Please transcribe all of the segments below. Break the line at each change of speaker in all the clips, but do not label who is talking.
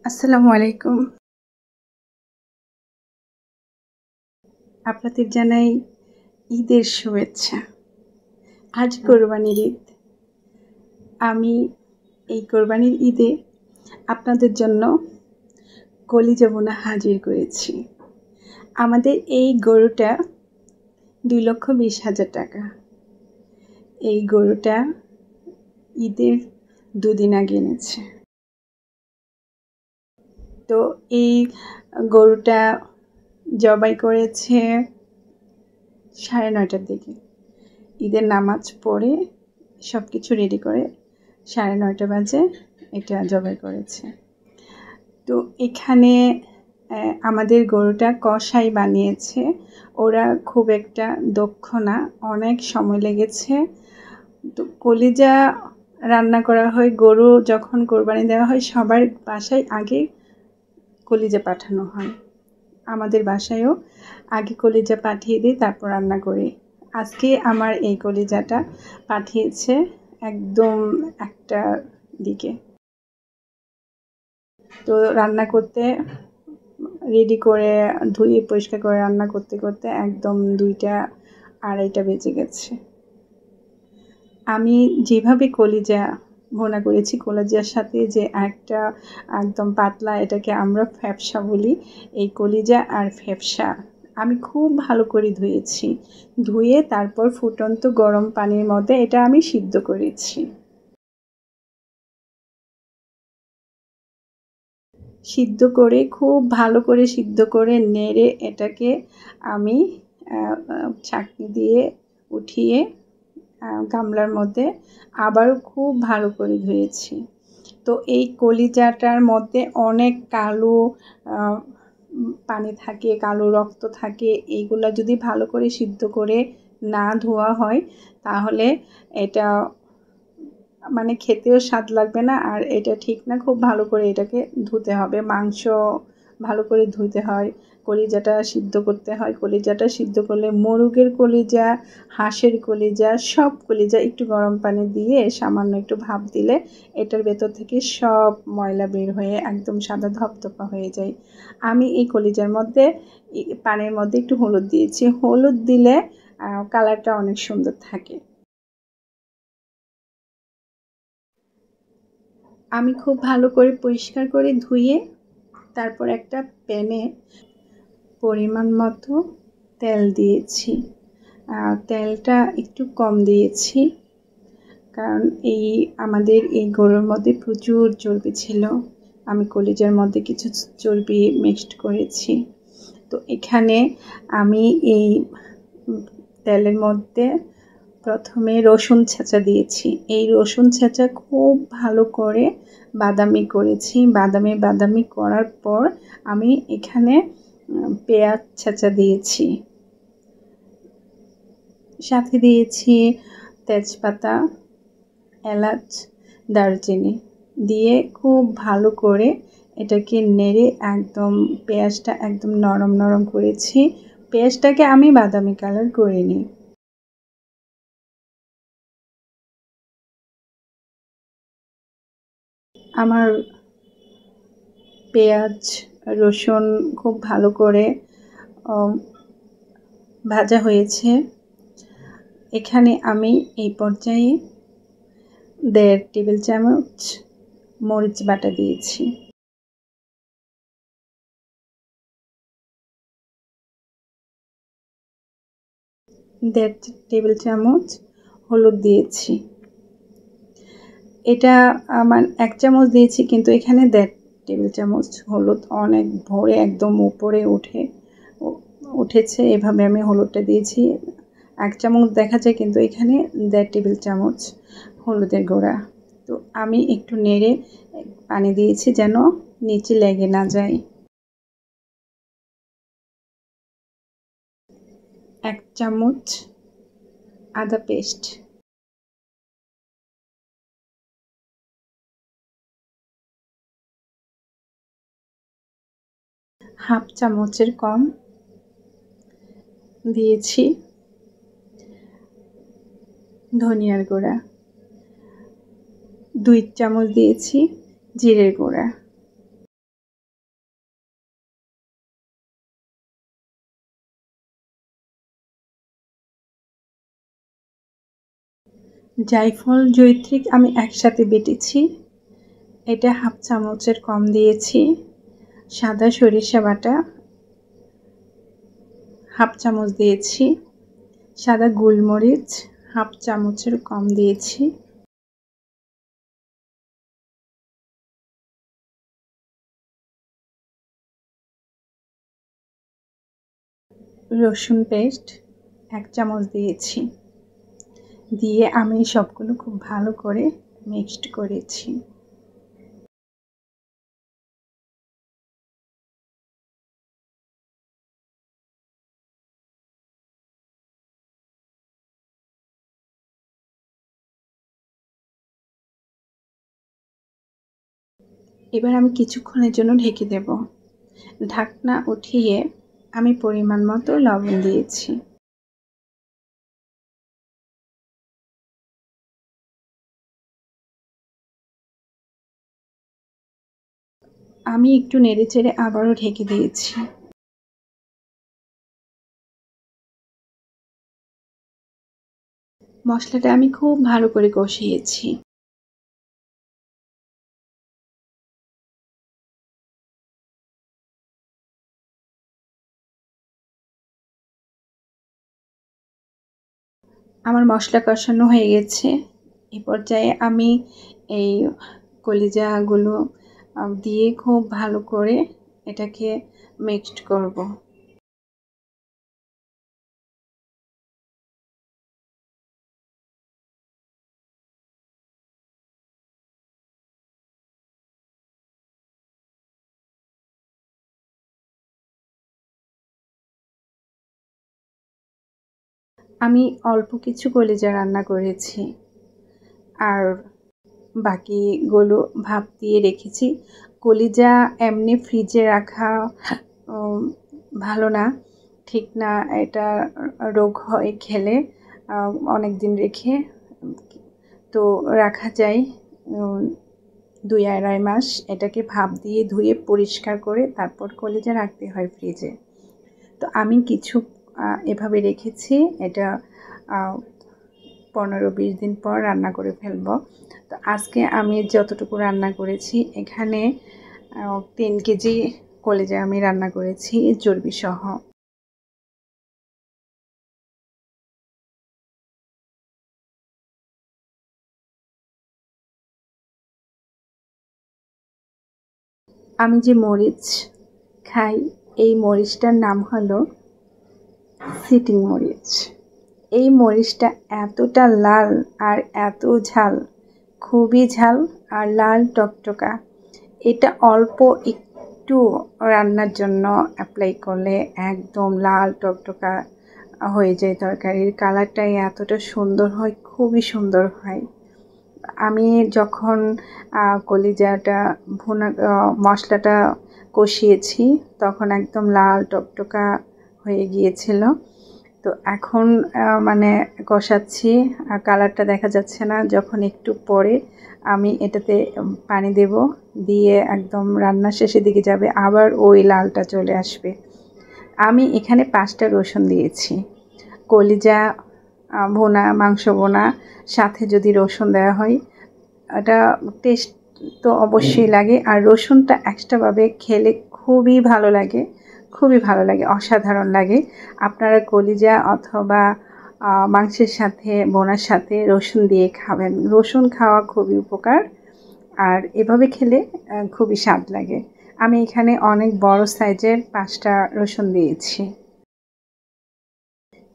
আসসালামু আলাইকুম। আপনাদের জানাই ঈদের শুভেচ্ছা। আজ কোরবানির ঈদ। আমি এই কোরবানির ঈদে আপনাদের জন্য কলিজা বোনা হাজির করেছি। আমাদের এই গরুটা 2,20,000 টাকা। এই গরুটা ঈদের 2 দিন আগে এনেছে। তো এই গরুটা জবাই করেছে 9:30টার দিকে। ঈদের নামাজ পড়ে সব কিছু রেডি করে 9:30 বাজে এটা জবাই করেছে। তো এখানে আমাদের গরুটা কষাই বানিয়েছে। ওরা খুব একটা দক্ষ না, অনেক সময় লেগেছে। তো কলিজা রান্না করা হয়, গরু যখন কোরবানি দেওয়া হয় সবার বাসায় আগে কলিজা পাঠানো হয়। আমাদের বাসায়ও আগে কলিজা পাঠিয়ে দিই, তারপর রান্না করি। আজকে আমার এই কলিজাটা পাঠিয়েছে একদম 1টার দিকে। তো রান্না করতে রেডি করে ধুয়ে পরিষ্কার করে রান্না করতে করতে একদম 2টা 2:30 বেজে গেছে। আমি যেভাবে কলিজা ভুনা করেছি, কলিজার সাথে যে একটা একদম পাতলা, এটাকে আমরা ফ্যাপসা বলি। এই কলিজা আর ফ্যাপসা আমি খুব ভালো করে ধুয়েছি। ধুয়ে তারপর ফুটন্ত গরম পানির মধ্যে এটা আমি সিদ্ধ করেছি। সিদ্ধ করে খুব ভালো করে সিদ্ধ করে নেড়ে এটাকে আমি ছাঁকনি দিয়ে উঠিয়ে গামলার মধ্যে আবারও খুব ভালো করে ধুয়েছি। তো এই কলিজাটার মধ্যে অনেক কালো পানি থাকে, কালো রক্ত থাকে। এইগুলা যদি ভালো করে সিদ্ধ করে না ধোয়া হয় তাহলে এটা মানে খেতেও স্বাদ লাগবে না, আর এটা ঠিক না। খুব ভালো করে এটাকে ধুতে হবে। মাংস ভালো করে ধুতে হয়, কলিজাটা সিদ্ধ করতে হয়। কলিজাটা সিদ্ধ করলে মোরগের কলিজা, হাঁসের কলিজা, সব কলিজা একটু গরম পানি দিয়ে সামান্য একটু ভাপ দিলে এটার ভেতর থেকে সব ময়লা বের হয়ে একদম সাদা ধপধপা হয়ে যায়। আমি এই কলিজার মধ্যে পানির মধ্যে একটু হলুদ দিয়েছি। হলুদ দিলে কালারটা অনেক সুন্দর থাকে। আমি খুব ভালো করে পরিষ্কার করে ধুয়ে তারপর একটা প্যানে পরিমাণ মতো তেল দিয়েছি। তেলটা একটু কম দিয়েছি কারণ আমাদের এই গরুর মধ্যে প্রচুর চর্বি ছিল। আমি কলিজার মধ্যে কিছু চর্বি মিক্সড করেছি। তো এখানে আমি এই তেলের মধ্যে প্রথমে রসুন ছেঁচা দিয়েছি। এই রসুন ছেঁচা খুব ভালো করে বাদামি করেছি। বাদামি করার পর আমি এখানে পেঁয়াজ ছেঁচা দিয়েছি, সাথে দিয়েছি তেজপাতা, এলাচ, দারচিনি দিয়ে খুব ভালো করে এটাকে নেড়ে একদম পেঁয়াজটা একদম নরম নরম করেছি। পেঁয়াজটাকে আমি বাদামি কালার করিনি। আমার পেঁয়াজ রসুন খুব ভালো করে ভাজা হয়েছে। এখানে আমি এই পর্যায়ে 1.5 টেবিল চামচ মরিচ বাটা দিয়েছি। 1.5 টেবিল চামচ হলুদ দিয়েছি। এটা আমার 1 চামচ দিয়েছি, কিন্তু এখানে 1.5 টেবিল চামচ হলুদ অনেক ভরে একদম উপরে উঠেছে। এভাবে আমি হলুদটা দিয়েছি। 1 চামচ দেখা যায়, কিন্তু এখানে 1.5 টেবিল চামচ হলুদের গুঁড়া। তো আমি একটু নেড়ে পানি দিয়েছি যেন নিচে লেগে না যায়। 1 চামচ আদা পেস্ট, হাফ চামচের কম দিয়েছি ধনিয়ার গুঁড়া, 2 চামচ দিয়েছি জিরের গুঁড়া। জায়ফল জয়িত্রী আমি একসাথে বেটেছি, এটা হাফ চামচের কম দিয়েছি। সাদা সরিষা বাটা হাফ চামচ দিয়েছি। সাদা গোলমরিচ হাফ চামচের কম দিয়েছি। রসুন পেস্ট 1 চামচ দিয়েছি। দিয়ে আমি সবগুলো খুব ভালো করে মিক্সড করেছি। এবার আমি কিছুক্ষণের জন্য ঢেকে দেব। ঢাকনা উঠিয়ে আমি পরিমাণ মতো লবণ দিয়েছি। আমি একটু নেড়েচেড়ে আবারও ঢেকে দিয়েছি। মশলাটা আমি খুব ভালো করে কষিয়েছি। আমার মশলা কষানো হয়ে গেছে। এই পর্যায়ে আমি এই কলিজাগুলো দিয়ে খুব ভালো করে এটাকে মিক্সড করব। আমি অল্প কিছু কলিজা রান্না করেছি, আর বাকিগুলো ভাপ দিয়ে রেখেছি। কলিজা এমনি ফ্রিজে রাখা ভালো না, ঠিক না। এটা রোগ হয় খেলে, অনেক দিন রেখে তো রাখা যায় 2-2.5 মাস। এটাকে ভাপ দিয়ে ধুয়ে পরিষ্কার করে তারপর কলিজা রাখতে হয় ফ্রিজে। তো আমি কিছু এভাবে রেখেছি। এটা 15-20 দিন পর রান্না করে ফেলব। তো আজকে আমি যতটুকু রান্না করেছি, এখানে 3 কেজি কলিজা আমি রান্না করেছি চর্বি সহ। আমি যে মরিচ খাই, এই মরিচটার নাম হলো সিটিং মরিচ। এই মরিচটা এতটা লাল আর এত ঝাল, খুবই ঝাল আর লাল টকটকা। এটা অল্প একটু রান্নার জন্য অ্যাপ্লাই করলে একদম লাল টকটকা হয়ে যায়। তরকারির কালারটাই এতটা সুন্দর হয়, খুবই সুন্দর হয়। আমি যখন কলিজাটা ভুনা মশলাটা কষিয়েছি, তখন একদম লাল টকটকা হয়ে গিয়েছিল। তো এখন মানে কষাচ্ছি, কালারটা দেখা যাচ্ছে না। যখন একটু পরে আমি এটাতে পানি দেব, দিয়ে একদম রান্নার শেষের দিকে যাবে, আবার ওই লালটা চলে আসবে। আমি এখানে 5টা রসুন দিয়েছি। কলিজা ভুনা, মাংস ভুনা সাথে যদি রসুন দেওয়া হয়, এটা টেস্ট তো অবশ্যই লাগে। আর রসুনটা এক্সট্রাভাবে খেলে খুবই ভালো লাগে, খুবই ভালো লাগে, অসাধারণ লাগে। আপনারা কলিজা অথবা মাংসের সাথে, ভুনার সাথে রসুন দিয়ে খাবেন। রসুন খাওয়া খুবই উপকার, আর এভাবে খেলে খুবই স্বাদ লাগে। আমি এখানে অনেক বড় সাইজের 5টা রসুন দিয়েছি।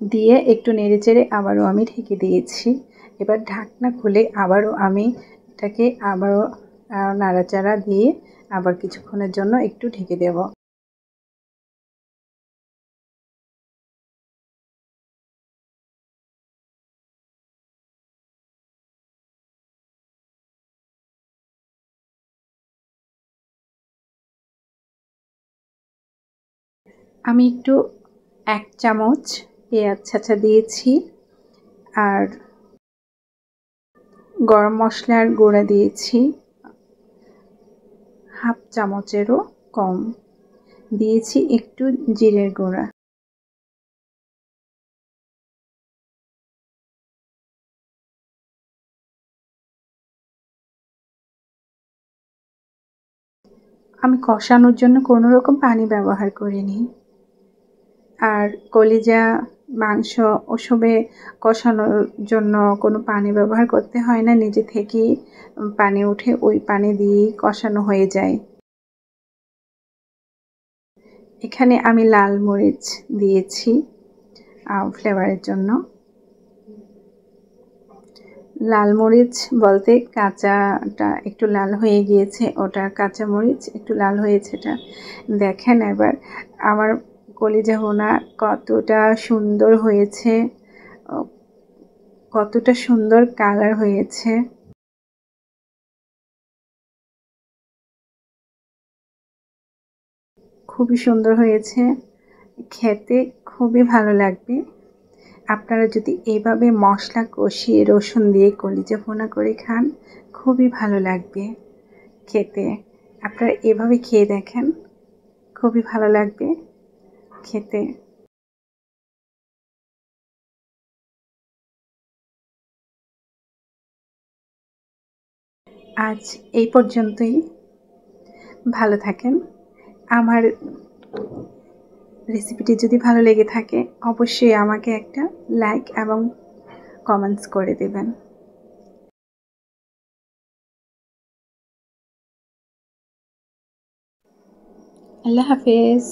দিয়ে একটু নেড়েচেড়ে আবারও আমি ঢেকে দিয়েছি। এবার ঢাকনা খুলে আবারও আমি এটাকে আবারও নাড়াচাড়া দিয়ে আবার কিছুক্ষণের জন্য একটু ঢেকে দেব। আমি একটু 1 চামচ পেঁয়াজ ছাঁচা দিয়েছি, আর গরম মশলার গুঁড়া দিয়েছি হাফ চামচেরও কম, দিয়েছি একটু জিরের গুঁড়া। আমি কষানোর জন্য কোনো রকম পানি ব্যবহার করিনি। আর কলিজা, মাংস ওসবে কষানোর জন্য কোনো পানি ব্যবহার করতে হয় না, নিজে থেকেই পানি উঠে ওই পানি দিয়েই কষানো হয়ে যায়। এখানে আমি লাল মরিচ দিয়েছি ফ্লেভারের জন্য। লাল মরিচ বলতে কাঁচাটা একটু লাল হয়ে গিয়েছে, ওটা কাঁচা মরিচ একটু লাল হয়েছে। এটা দেখেন এবার আমার কলিজা ভুনা কতটা সুন্দর হয়েছে, কতটা সুন্দর কালার হয়েছে। খুবই সুন্দর হয়েছে, খেতে খুবই ভালো লাগবে। আপনারা যদি এভাবে মশলা কষিয়ে রসুন দিয়ে কলিজা ভুনা করে খান, খুবই ভালো লাগবে খেতে। আপনারা এভাবে খেয়ে দেখেন, খুবই ভালো লাগবে খেতে। আজ এই পর্যন্তই। ভালো থাকেন। আমার রেসিপিটি যদি ভালো লেগে থাকে অবশ্যই আমাকে একটা লাইক এবং কমেন্টস করে দেবেন। আল্লাহ হাফেজ।